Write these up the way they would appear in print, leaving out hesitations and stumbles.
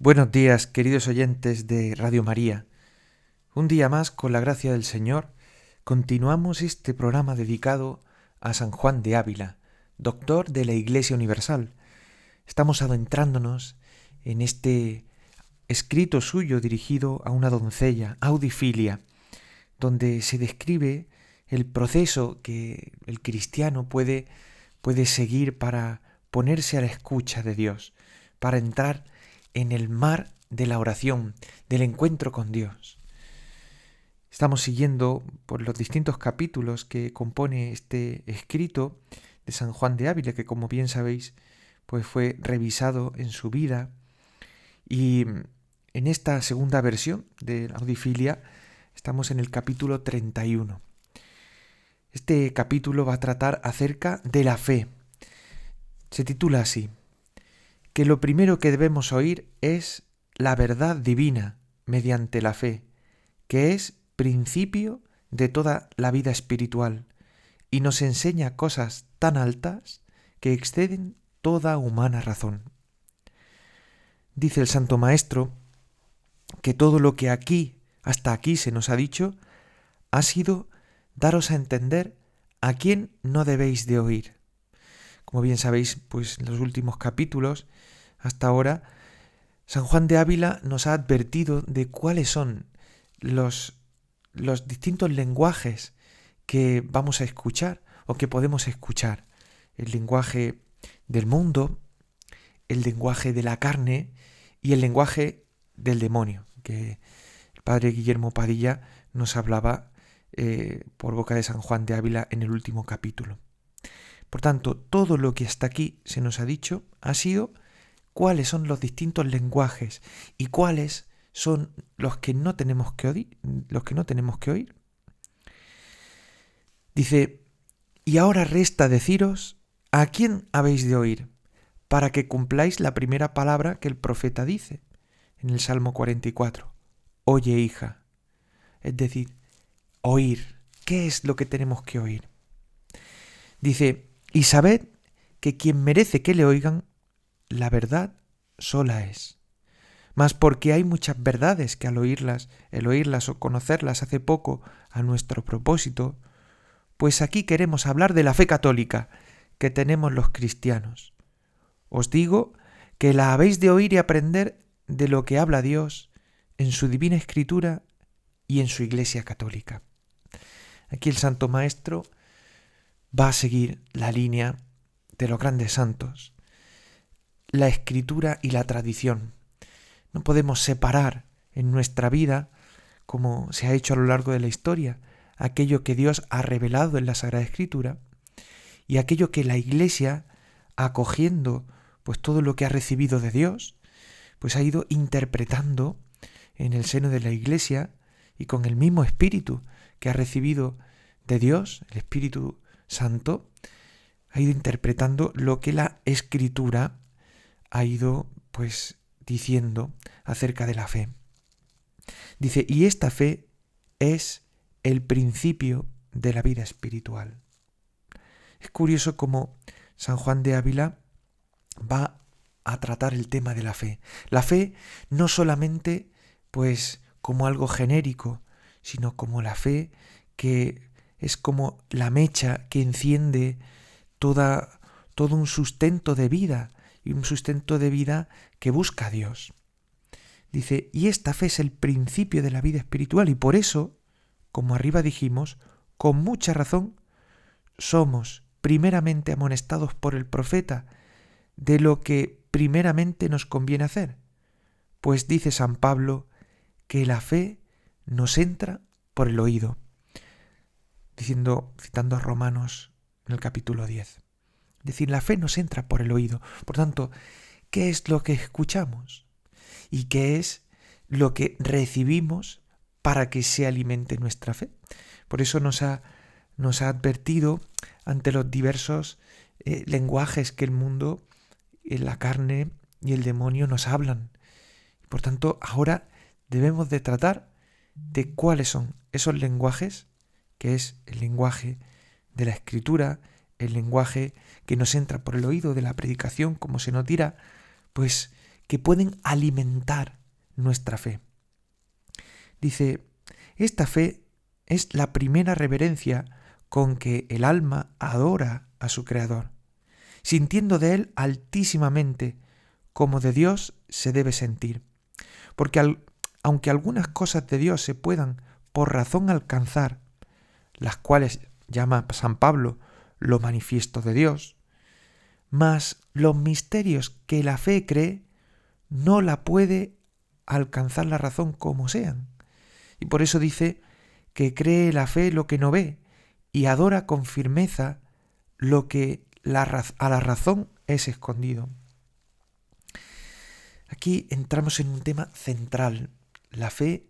Buenos días, queridos oyentes de Radio María. Un día más, con la gracia del Señor, continuamos este programa dedicado a San Juan de Ávila, doctor de la Iglesia Universal. Estamos adentrándonos en este escrito suyo dirigido a una doncella, Audifilia, donde se describe el proceso que el cristiano puede seguir para ponerse a la escucha de Dios, para entrar en el mar de la oración, del encuentro con Dios. Estamos siguiendo por los distintos capítulos que compone este escrito de San Juan de Ávila, que como bien sabéis, pues fue revisado en su vida. Y en esta segunda versión de la Audifilia estamos en el capítulo 31. Este capítulo va a tratar acerca de la fe. Se titula así: que lo primero que debemos oír es la verdad divina mediante la fe, que es principio de toda la vida espiritual y nos enseña cosas tan altas que exceden toda humana razón. Dice el Santo Maestro que todo lo que hasta aquí se nos ha dicho, ha sido daros a entender a quién no debéis de oír. Como bien sabéis, pues en los últimos capítulos, hasta ahora, San Juan de Ávila nos ha advertido de cuáles son los distintos lenguajes que vamos a escuchar o que podemos escuchar. El lenguaje del mundo, el lenguaje de la carne y el lenguaje del demonio, que el padre Guillermo Padilla nos hablaba por boca de San Juan de Ávila en el último capítulo. Por tanto, todo lo que hasta aquí se nos ha dicho ha sido cuáles son los distintos lenguajes y cuáles son los que no tenemos que oír. Dice: y ahora resta deciros a quién habéis de oír, para que cumpláis la primera palabra que el profeta dice en el Salmo 44. Oye, hija. Es decir, oír. ¿Qué es lo que tenemos que oír? Dice: y sabed que quien merece que le oigan, la verdad sola es. Mas porque hay muchas verdades que el oírlas o conocerlas hace poco a nuestro propósito, pues aquí queremos hablar de la fe católica que tenemos los cristianos. Os digo que la habéis de oír y aprender de lo que habla Dios en su divina escritura y en su Iglesia católica. Aquí el Santo Maestro va a seguir la línea de los grandes santos, la escritura y la tradición. No podemos separar en nuestra vida, como se ha hecho a lo largo de la historia, aquello que Dios ha revelado en la Sagrada Escritura y aquello que la Iglesia, acogiendo pues todo lo que ha recibido de Dios, pues ha ido interpretando en el seno de la Iglesia y con el mismo Espíritu que ha recibido de Dios, el Espíritu Santo, ha ido interpretando lo que la Escritura ha ido pues diciendo acerca de la fe. Dice: y esta fe es el principio de la vida espiritual. Es curioso cómo San Juan de Ávila va a tratar el tema de la fe. La fe no solamente pues como algo genérico, sino como la fe que es como la mecha que enciende todo un sustento de vida, y un sustento de vida que busca a Dios. Dice: y esta fe es el principio de la vida espiritual, y por eso, como arriba dijimos, con mucha razón, somos primeramente amonestados por el profeta de lo que primeramente nos conviene hacer. Pues dice San Pablo que la fe nos entra por el oído, citando a Romanos en el capítulo 10. Es decir, la fe nos entra por el oído. Por tanto, ¿qué es lo que escuchamos? ¿Y qué es lo que recibimos para que se alimente nuestra fe? Por eso nos ha advertido ante los diversos lenguajes que el mundo, la carne y el demonio nos hablan. Por tanto, ahora debemos de tratar de cuáles son esos lenguajes, que es el lenguaje de la Escritura, el lenguaje que nos entra por el oído de la predicación, como se nos dirá, pues que pueden alimentar nuestra fe. Dice, esta fe es la primera reverencia con que el alma adora a su Creador, sintiendo de Él altísimamente como de Dios se debe sentir. Porque aunque algunas cosas de Dios se puedan por razón alcanzar, las cuales llama San Pablo lo manifiesto de Dios, mas los misterios que la fe cree no la puede alcanzar la razón como sean. Y por eso dice que cree la fe lo que no ve y adora con firmeza lo que a la razón es escondido. Aquí entramos en un tema central. La fe,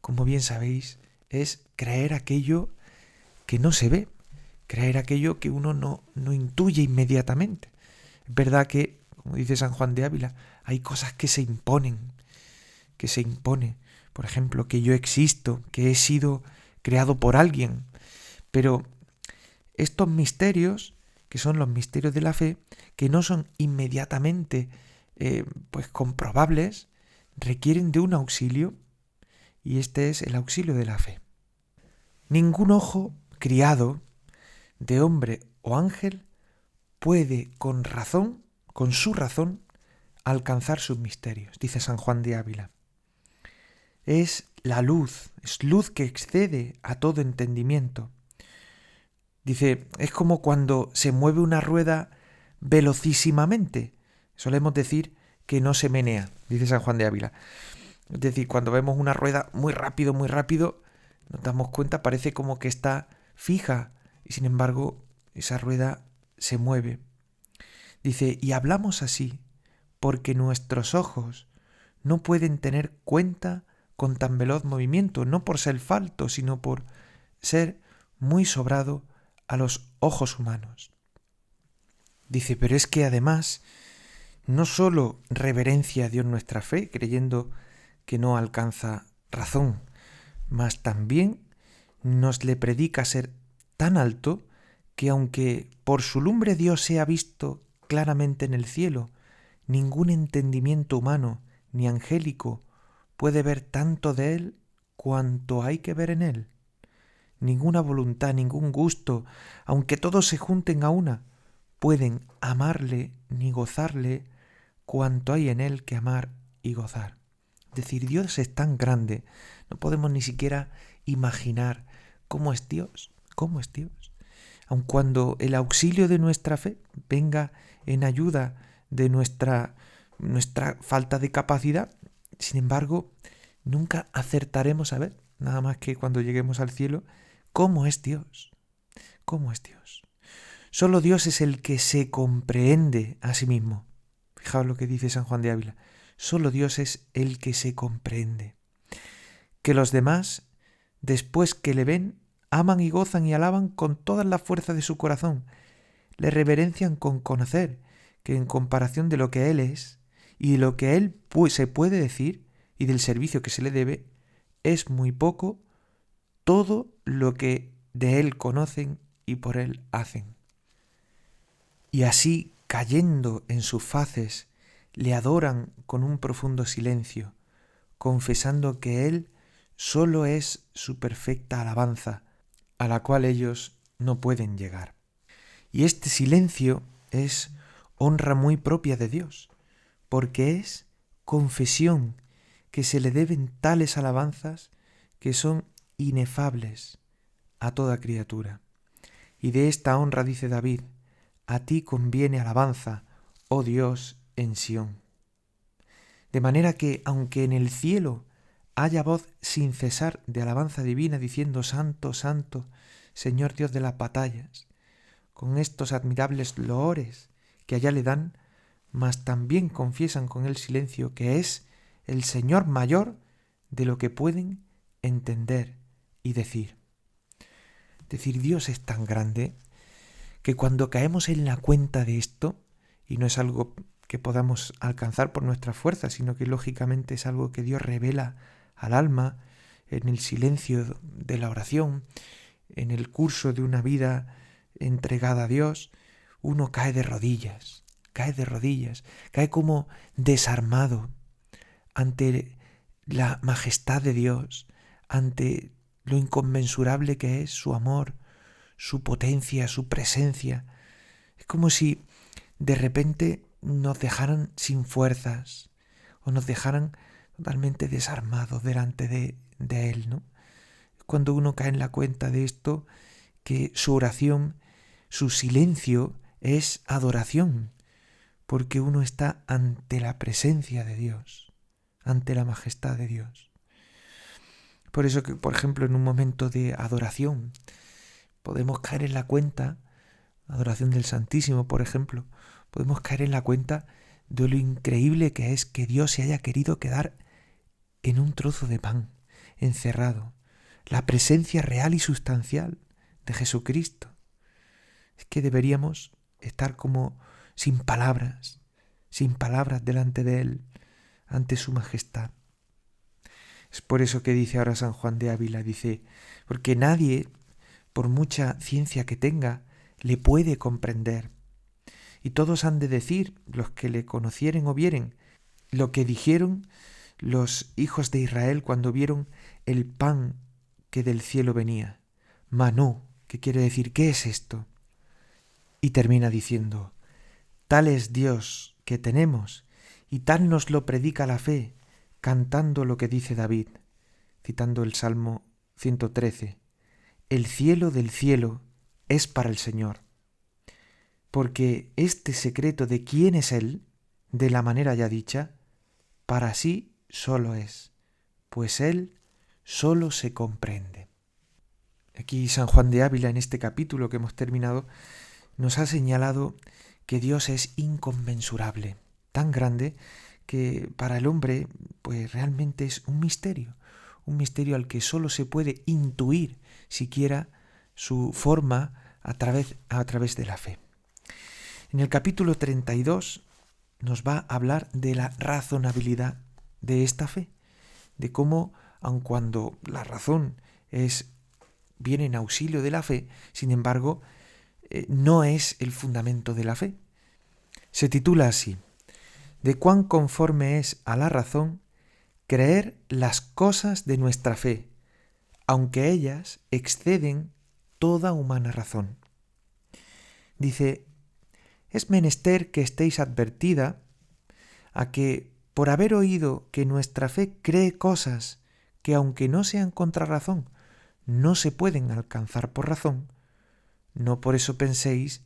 como bien sabéis, es creer aquello que no se ve, creer aquello que uno no intuye inmediatamente. Es verdad que, como dice San Juan de Ávila, hay cosas que se imponen. Por ejemplo, que yo existo, que he sido creado por alguien. Pero estos misterios, que son los misterios de la fe, que no son inmediatamente comprobables, requieren de un auxilio, y este es el auxilio de la fe. Ningún ojo criado de hombre o ángel puede con su razón, alcanzar sus misterios, dice San Juan de Ávila. Es luz que excede a todo entendimiento. Dice, es como cuando se mueve una rueda velocísimamente. Solemos decir que no se menea, dice San Juan de Ávila. Es decir, cuando vemos una rueda muy rápido, nos damos cuenta, parece como que está fija, y sin embargo, esa rueda se mueve. Dice, y hablamos así, porque nuestros ojos no pueden tener cuenta con tan veloz movimiento, no por ser falto, sino por ser muy sobrado a los ojos humanos. Dice, pero es que además, no sólo reverencia a Dios nuestra fe, creyendo que no alcanza razón, mas también nos le predica ser tan alto que aunque por su lumbre Dios sea visto claramente en el cielo, ningún entendimiento humano ni angélico puede ver tanto de Él cuanto hay que ver en Él. Ninguna voluntad, ningún gusto, aunque todos se junten a una, pueden amarle ni gozarle cuanto hay en Él que amar y gozar. Es decir, Dios es tan grande, no podemos ni siquiera imaginar cómo es Dios, Aun cuando el auxilio de nuestra fe venga en ayuda de nuestra falta de capacidad, sin embargo, nunca acertaremos a ver, nada más que cuando lleguemos al cielo, cómo es Dios. Solo Dios es el que se comprehende a sí mismo. Fijaos lo que dice San Juan de Ávila. Solo Dios es el que se comprehende. Que los demás, después que le ven, aman y gozan y alaban con toda la fuerza de su corazón. Le reverencian con conocer que en comparación de lo que Él es y de lo que Él se puede decir y del servicio que se le debe, es muy poco todo lo que de Él conocen y por Él hacen. Y así, cayendo en sus faces, le adoran con un profundo silencio, confesando que Él solo es su perfecta alabanza, a la cual ellos no pueden llegar. Y este silencio es honra muy propia de Dios, porque es confesión que se le deben tales alabanzas que son inefables a toda criatura. Y de esta honra dice David, a ti conviene alabanza, oh Dios, en Sión. De manera que, aunque en el cielo haya voz sin cesar de alabanza divina diciendo Santo, Santo, Señor Dios de las batallas, con estos admirables loores que allá le dan, mas también confiesan con el silencio que es el Señor mayor de lo que pueden entender y decir. Es decir, Dios es tan grande que cuando caemos en la cuenta de esto, y no es algo que podamos alcanzar por nuestra fuerza, sino que lógicamente es algo que Dios revela al alma en el silencio de la oración, en el curso de una vida entregada a Dios, uno cae de rodillas cae de rodillas, cae como desarmado ante la majestad de Dios, ante lo inconmensurable que es su amor, su potencia, su presencia. Es como si de repente nos dejaran sin fuerzas o nos dejaran totalmente desarmados delante de Él, ¿no? Cuando uno cae en la cuenta de esto, que su oración, su silencio es adoración, porque uno está ante la presencia de Dios, ante la majestad de Dios. Por eso que, por ejemplo, en un momento de adoración, podemos caer en la cuenta, adoración del Santísimo, por ejemplo, podemos caer en la cuenta de lo increíble que es que Dios se haya querido quedar en un trozo de pan, encerrado. La presencia real y sustancial de Jesucristo. Es que deberíamos estar como sin palabras delante de Él, ante su majestad. Es por eso que dice ahora San Juan de Ávila, dice, porque nadie, por mucha ciencia que tenga, le puede comprender. Y todos han de decir, los que le conocieren o vieren, lo que dijeron los hijos de Israel cuando vieron el pan que del cielo venía. Manú, que quiere decir, ¿qué es esto? Y termina diciendo, tal es Dios que tenemos, y tal nos lo predica la fe, cantando lo que dice David, citando el Salmo 113. El cielo del cielo es para el Señor, porque este secreto de quién es Él, de la manera ya dicha, para sí solo es, pues Él solo se comprende. Aquí San Juan de Ávila, en este capítulo que hemos terminado, nos ha señalado que Dios es inconmensurable, tan grande que para el hombre pues realmente es un misterio al que solo se puede intuir siquiera su forma a través de la fe. En el capítulo 32 nos va a hablar de la razonabilidad de esta fe, de cómo, aun cuando la razón viene en auxilio de la fe, sin embargo, no es el fundamento de la fe. Se titula así, de cuán conforme es a la razón creer las cosas de nuestra fe, aunque ellas exceden toda humana razón. Dice, es menester que estéis advertida a que, por haber oído que nuestra fe cree cosas que, aunque no sean contra razón, no se pueden alcanzar por razón, no por eso penséis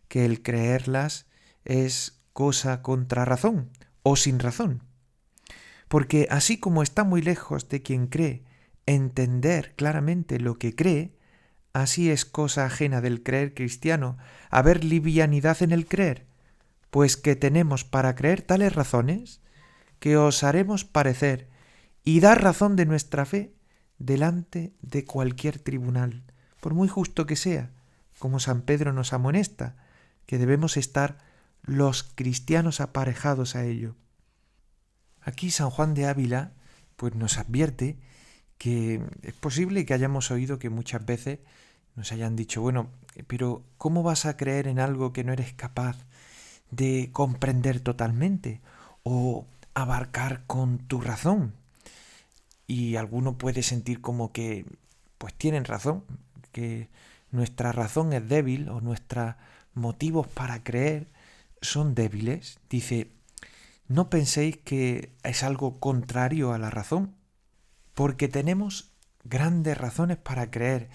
que el creerlas es cosa contra razón o sin razón. Porque así como está muy lejos de quien cree entender claramente lo que cree, así es cosa ajena del creer cristiano haber livianidad en el creer, pues que tenemos para creer tales razones que os haremos parecer y dar razón de nuestra fe delante de cualquier tribunal, por muy justo que sea, como San Pedro nos amonesta, que debemos estar los cristianos aparejados a ello. Aquí San Juan de Ávila pues nos advierte que es posible que hayamos oído que muchas veces nos hayan dicho, bueno, pero ¿cómo vas a creer en algo que no eres capaz de comprender totalmente o abarcar con tu razón? Y alguno puede sentir como que pues tienen razón, que nuestra razón es débil o nuestros motivos para creer son débiles. Dice, no penséis que es algo contrario a la razón, porque tenemos grandes razones para creer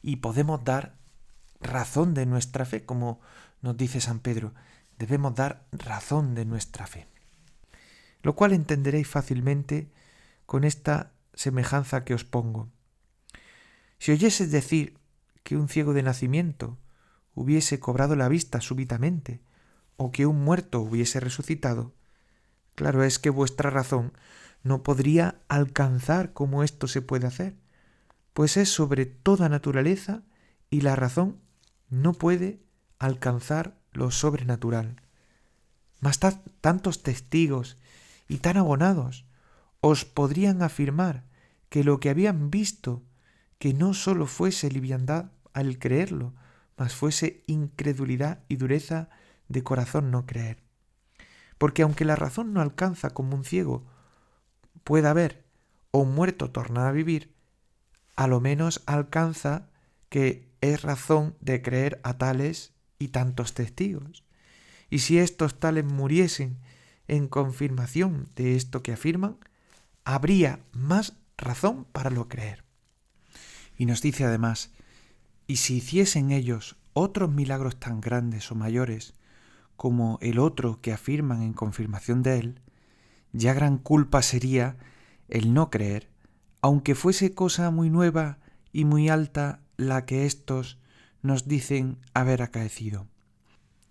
y podemos dar razón de nuestra fe, como nos dice San Pedro, debemos dar razón de nuestra fe. Lo cual entenderéis fácilmente con esta semejanza que os pongo. Si oyeses decir que un ciego de nacimiento hubiese cobrado la vista súbitamente, o que un muerto hubiese resucitado, claro es que vuestra razón no podría alcanzar cómo esto se puede hacer, pues es sobre toda naturaleza y la razón no puede alcanzar lo sobrenatural. Mas tantos testigos y tan abonados os podrían afirmar que lo que habían visto, que no sólo fuese liviandad al creerlo, mas fuese incredulidad y dureza de corazón no creer. Porque aunque la razón no alcanza como un ciego pueda ver o un muerto tornar a vivir, a lo menos alcanza que es razón de creer a tales y tantos testigos. Y si estos tales muriesen en confirmación de esto que afirman, habría más razón para lo creer. Y nos dice además, y si hiciesen ellos otros milagros tan grandes o mayores como el otro que afirman en confirmación de él, ya gran culpa sería el no creer, aunque fuese cosa muy nueva y muy alta la que éstos nos dicen haber acaecido.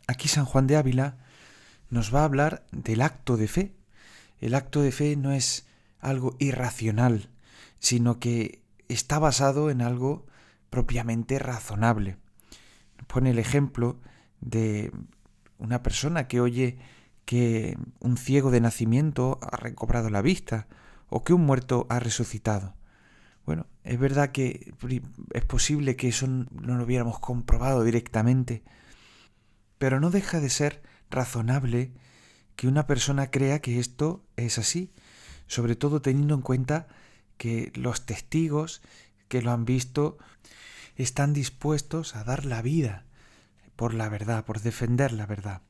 Aquí San Juan de Ávila nos va a hablar del acto de fe. El acto de fe no es algo irracional, sino que está basado en algo propiamente razonable. Pone el ejemplo de una persona que oye que un ciego de nacimiento ha recobrado la vista o que un muerto ha resucitado. Bueno, es verdad que es posible que eso no lo hubiéramos comprobado directamente, pero no deja de ser razonable que una persona crea que esto es así, sobre todo teniendo en cuenta que los testigos que lo han visto están dispuestos a dar la vida por la verdad, por defender la verdad.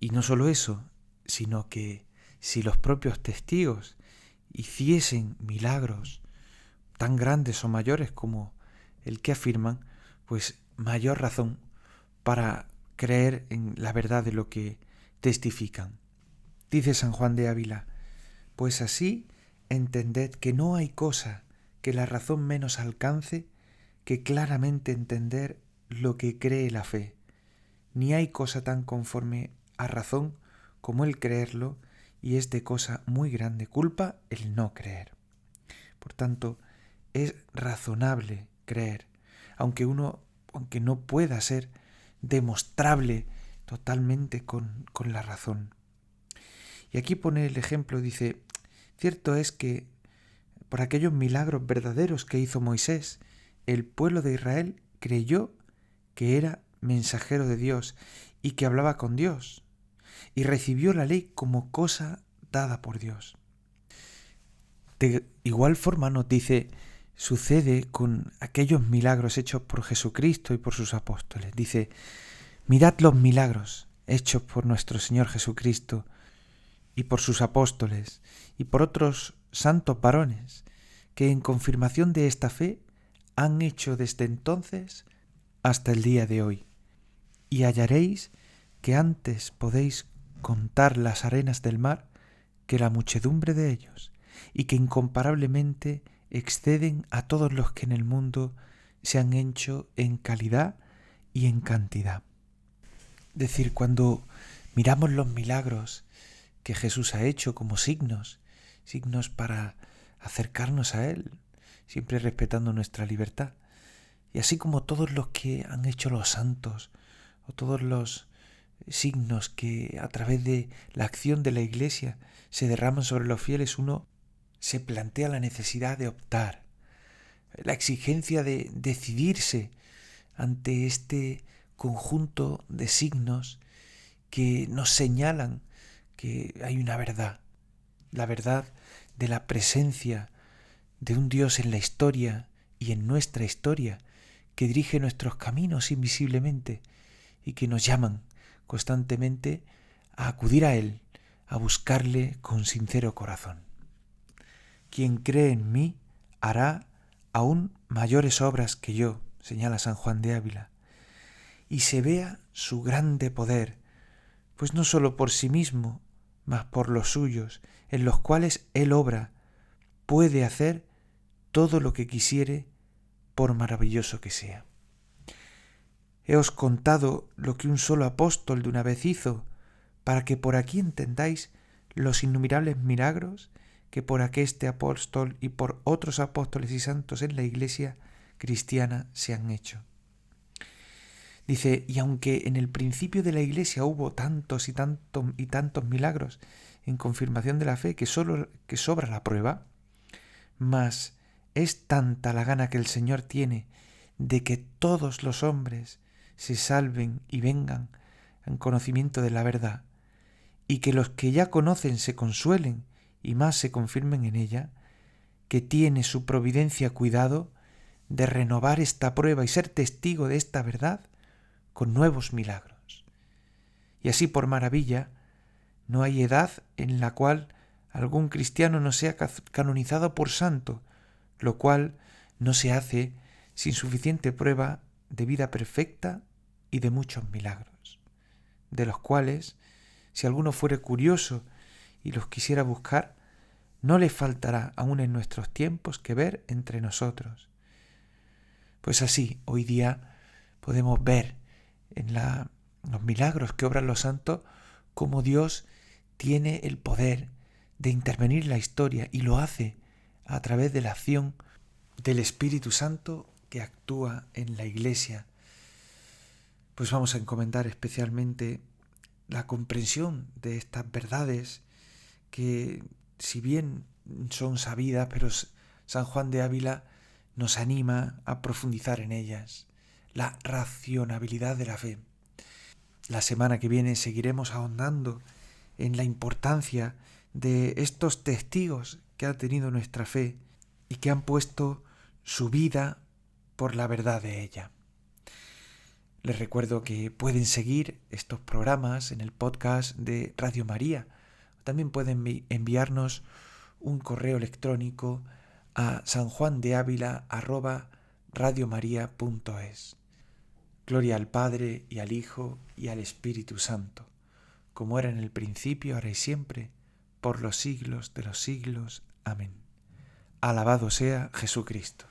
Y no solo eso, sino que si los propios testigos hiciesen milagros tan grandes o mayores como el que afirman, pues mayor razón para creer en la verdad de lo que testifican. Dice San Juan de Ávila, pues así entended que no hay cosa que la razón menos alcance que claramente entender lo que cree la fe, ni hay cosa tan conforme a razón como el creerlo, y es de cosa muy grande culpa el no creer. Por tanto, es razonable creer, aunque no pueda ser demostrable totalmente con la razón. Y aquí pone el ejemplo, dice, cierto es que por aquellos milagros verdaderos que hizo Moisés, el pueblo de Israel creyó que era mensajero de Dios y que hablaba con Dios, y recibió la ley como cosa dada por Dios. De igual forma nos dice, sucede con aquellos milagros hechos por Jesucristo y por sus apóstoles. Dice, mirad los milagros hechos por nuestro Señor Jesucristo y por sus apóstoles y por otros santos varones que en confirmación de esta fe han hecho desde entonces hasta el día de hoy. Y hallaréis que antes podéis contar las arenas del mar que la muchedumbre de ellos, y que incomparablemente exceden a todos los que en el mundo se han hecho en calidad y en cantidad. Es decir, cuando miramos los milagros que Jesús ha hecho como signos para acercarnos a Él, siempre respetando nuestra libertad, y así como todos los que han hecho los santos, o todos los signos que a través de la acción de la Iglesia se derraman sobre los fieles, uno se plantea la necesidad de optar, la exigencia de decidirse ante este conjunto de signos que nos señalan que hay una verdad, la verdad de la presencia de un Dios en la historia y en nuestra historia, que dirige nuestros caminos invisiblemente y que nos llaman constantemente a acudir a Él, a buscarle con sincero corazón. Quien cree en mí hará aún mayores obras que yo, señala San Juan de Ávila, y se vea su grande poder, pues no sólo por sí mismo, mas por los suyos, en los cuales Él obra, puede hacer todo lo que quisiere, por maravilloso que sea. Heos contado lo que un solo apóstol de una vez hizo, para que por aquí entendáis los innumerables milagros que por aqueste apóstol y por otros apóstoles y santos en la Iglesia cristiana se han hecho. Dice, y aunque en el principio de la Iglesia hubo tantos y tantos milagros en confirmación de la fe que sobra la prueba, mas es tanta la gana que el Señor tiene de que todos los hombres se salven y vengan en conocimiento de la verdad, y que los que ya conocen se consuelen y más se confirmen en ella, que tiene su providencia cuidado de renovar esta prueba y ser testigo de esta verdad con nuevos milagros. Y así por maravilla, no hay edad en la cual algún cristiano no sea canonizado por santo, lo cual no se hace sin suficiente prueba de vida perfecta y de muchos milagros, de los cuales, si alguno fuere curioso y los quisiera buscar, no le faltará aún en nuestros tiempos que ver entre nosotros. Pues así, hoy día podemos ver en los milagros que obran los santos cómo Dios tiene el poder de intervenir en la historia y lo hace a través de la acción del Espíritu Santo que actúa en la Iglesia. Pues vamos a encomendar especialmente la comprensión de estas verdades que, si bien son sabidas, pero San Juan de Ávila nos anima a profundizar en ellas. La racionalidad de la fe. La semana que viene seguiremos ahondando en la importancia de estos testigos que ha tenido nuestra fe y que han puesto su vida por la verdad de ella. Les recuerdo que pueden seguir estos programas en el podcast de Radio María. También pueden enviarnos un correo electrónico a sanjuandeavila@radiomaria.es. Gloria al Padre, y al Hijo, y al Espíritu Santo, como era en el principio, ahora y siempre, por los siglos de los siglos. Amén. Alabado sea Jesucristo.